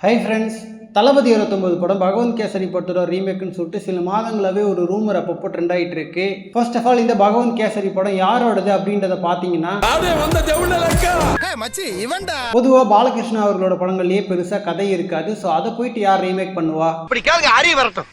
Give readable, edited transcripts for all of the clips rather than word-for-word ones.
Hi friends, தளபதி 29 படம் பகவந்த் கேசரி படத்தோட ரீமேக்னு சொல்லிட்டு சில மாதங்களாவே ஒரு ரூமர் அப்பப்போ ட்ரெண்ட் ஆகிட்டு இருக்கு. ஃபர்ஸ்ட் ஆஃப் ஆல் இந்த பகவந்த் கேசரி படம் யாரோடது அப்படின்றத பார்த்தீங்கன்னா பொதுவாக பாலகிருஷ்ணா அவர்களோட படங்கள்லயே பெருசா கதை இருக்காது. ஸோ அதை போயிட்டு யார் ரீமேக் பண்ணுவா?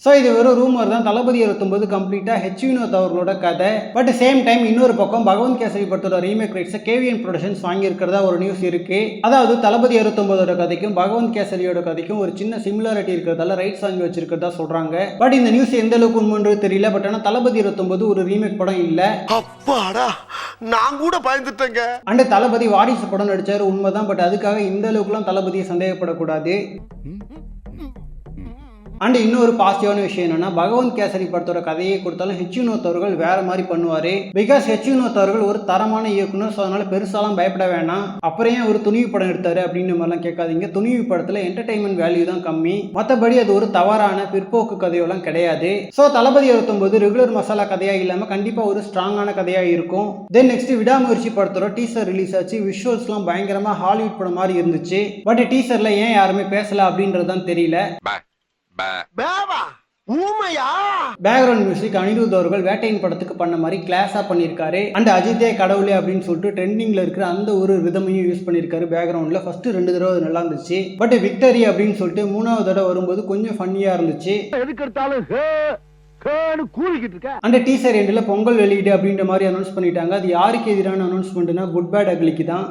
ஸோ இது வெறும் ரூமர் தான். தளபதி 29 கம்ப்ளீட்டா ஹெச் வினோத் அவர்களோட கதை. பட் சேம் டைம் இன்னொரு பக்கம் பகவந்த் கேசரி படத்தோட ரீமேக் ரைட்ஸை கேவிஎன் ப்ரொடக்ஷன்ஸ் வாங்கியிருக்கிறதா ஒரு நியூஸ் இருக்கு. அதாவது தளபதி 29 கதைக்கும் பகவந்த் கேசரியோட கதைக்கும் ஒரு சின்ன சிமிலாரிட்டி இருக்கிறதால ரைட்ஸ் வாங்கி வச்சிருக்கிறதா சொல்றாங்க. பட் இந்த நியூஸ் எந்த அளவுக்கு உண்மைன்றது தெரியல. பட் ஆனா தளபதி 29 ஒரு ரீமேக் படம் இல்ல. அப்பாடா, நான் கூட பயந்துட்டேங்க. அண்ட் தளபதி வாரிசு படம் நடிச்சாரு உண்மைதான். பட் அதுக்காக இந்த அளவுக்குலாம் தளபதியை சந்தேகப்படக்கூடாது. அண்ட் இன்னொரு பாசிட்டிவான விஷயம் என்னன்னா, பகவந்த் கேசரி படத்தோட கதையை கொடுத்தாலும் ஹெச் வினோத் அவர்கள் வேற மாதிரி பண்ணுவாரு. பிகாஸ் ஹெச் வினோத் அவர்கள் ஒரு தரமான இயக்குனர். ஸோ அதனால பெருசாலாம் பயப்பட வேணாம். அப்புறம் ஏன் ஒரு துணிவு படம் எடுத்தாரு அப்படின்னு மாதிரிலாம் கேட்காதீங்க. துணிவு படத்துல என்டர்டைன்மெண்ட் வேல்யூ தான் கம்மி. மற்றபடி அது ஒரு தவறான பிற்போக்கு கதையெல்லாம் கிடையாது. ஸோ தளபதி 29 ரெகுலர் மசாலா கதையா இல்லாம கண்டிப்பா ஒரு ஸ்ட்ராங்கான கதையா இருக்கும். தென் நெக்ஸ்ட் விடாமுயற்சி படத்தோட டீசர் ரிலீஸ் ஆச்சு. விஷுவல்ஸ்லாம் பயங்கரமா ஹாலிவுட் படம் மாதிரி இருந்துச்சு. பட் டீசர்ல ஏன் யாருமே பேசல அப்படின்றது தான் தெரியல. பேக்ரவுண்ட் மியூசிக் அனிருத் அவர்கள் வேட்டையின் படத்துக்கு பண்ண மாதிரி கிளாஸா பண்ணியிருக்காரு. அண்ட் அஜித்தே கடவுளே அப்படின்னு சொல்லிட்டு ட்ரெண்டிங்ல இருக்கிற அந்த ஒரு ரிதமையும் யூஸ் பண்ணியிருக்காரு பேக்ரவுண்ட்ல. ஃபர்ஸ்ட் 2 தடவை நல்லா இருந்துச்சு. பட் விக்டரி அப்படின்னு சொல்லிட்டு 3வது தடவை வரும்போது கொஞ்சம் ஃபன்னியா இருந்துச்சு. அந்த டீசர் எண்ட்ல பொங்கல் வெளியீடு அப்படின்ற மாதிரி அனௌன்ஸ் பண்ணிட்டாங்க. அது யாருக்கு எதிரான அனௌன்ஸ்மெண்ட்னா குட் பேட் அக்லிக்கு தான்.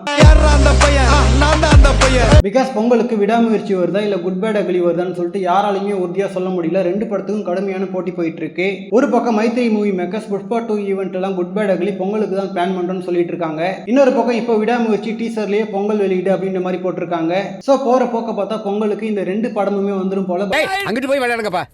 பிகாஸ் பொங்கலுக்கு விடாமுயற்சி வருதா இல்ல குட் பேட் அக்லி வருதான்னு சொல்லிட்டு யாராலையுமே உறுதியா சொல்ல முடியல. 2 படத்துக்கும் கடுமையான போட்டி போயிட்டு இருக்கு. ஒரு பக்கம் Mythri movie makers Pushpa 2 event எல்லாம் குட் பேட் அக்லி பொங்கலுக்கு தான் பிளான் பண்றோம்னு சொல்லிட்டு இருக்காங்க. இன்னொரு பக்கம் இப்போ விடாமுயற்சி டீசர்லயே பொங்கல் வெளியீடு அப்படின்ற மாதிரி போட்டிருக்காங்க. சோ போற போக்க பார்த்தா பொங்கலுக்கு இந்த 2 படமுமே வந்துரும் போல. அங்கிட்டு போய் விளையாடுங்கப்பா.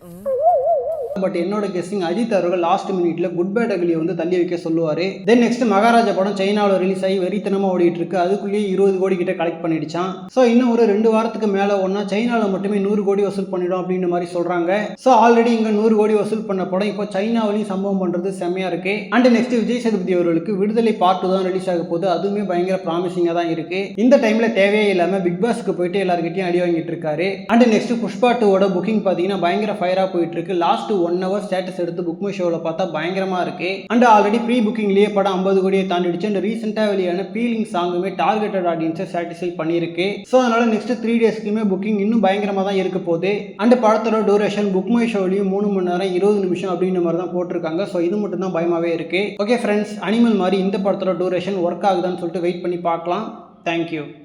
பட் என்னோட கெஸ்ஸிங் அஜித் அவர்கள் லாஸ்ட் மினிட்ல குட் பேட் அக்லியை வந்து தள்ளி வைக்க சொல்லுவாரு. தென் நெக்ஸ்ட் மகாராஜா படம் சைனாவில் ரிலீஸ் ஆகி வெறித்தனமா ஓடிட்டு இருக்கு. அதுக்குள்ளேயே 20 கோடி கிட்ட கலெக்ட் பண்ணிடுச்சான். ஸோ இன்னும் ஒரு 2 வாரத்துக்கு மேல ஒன்னா சைனாவில் மட்டுமே 100 கோடி வசூல் பண்ணிடும் அப்படின்ற மாதிரி சொல்றாங்க. ஸோ ஆல்ரெடி இங்க 100 கோடி வசூல் பண்ண படம் இப்போ சைனாவிலையும் சம்பவம் பண்றது செம்மையா இருக்கு. அண்ட் நெக்ஸ்ட் விஜய் சேதுபதி அவர்களுக்கு விடுதலை பார்ட் 2 தான் ரிலீஸ் ஆக போகுது. அதுவுமே பயங்கர ப்ராமிசிங்கா தான் இருக்கு. இந்த டைம்ல தேவையே இல்லாம பிக் பாஸ்க்கு போயிட்டு எல்லாருக்கிட்டையும் அடி வாங்கிட்டு இருக்காரு. அண்ட் நெக்ஸ்ட் புஷ்பா 2 புக்கிங் பாத்தீங்கன்னா பயங்கர ஃபயரா போயிட்டு இருக்கு. லாஸ்ட் 1 hour ஸ்டேட்டஸ் எடுத்து புக் மை ஷோல பார்த்தா பயங்கரமா இருக்கு. அண்ட் ஆல்ரெடி ப்ரீ புக்கிங்லயே படம் 50 கோடியை தாண்டிடுச்சு. அண்ட் ரீசெண்டா வெளியான பீலிங் சாங்குமே டார்கெட்டட் ஆடியன்ஸை சாட்டிஸ்ஃபை பண்ணிருக்கு. ஸோ அதனால நெக்ஸ்ட் 3 டேஸ்க்குமே புக்கிங் இன்னும் பயங்கரமா தான் இருக்க போகுது. அண்ட் படத்தோட டூரேஷன் புக் மை ஷோலையும் 3 மணி நேரம் 20 நிமிஷம் அப்படின்ற மாதிரி தான் போட்டிருக்காங்க. ஸோ இது மட்டும் தான் பயமாவே இருக்கு. ஓகே ஃப்ரெண்ட்ஸ், அனிமல் மாதிரி இந்த படத்தோட டூரேஷன் ஒர்க் ஆகுதான்னு சொல்லிட்டு வெயிட் பண்ணி பார்க்கலாம். தேங்க்யூ.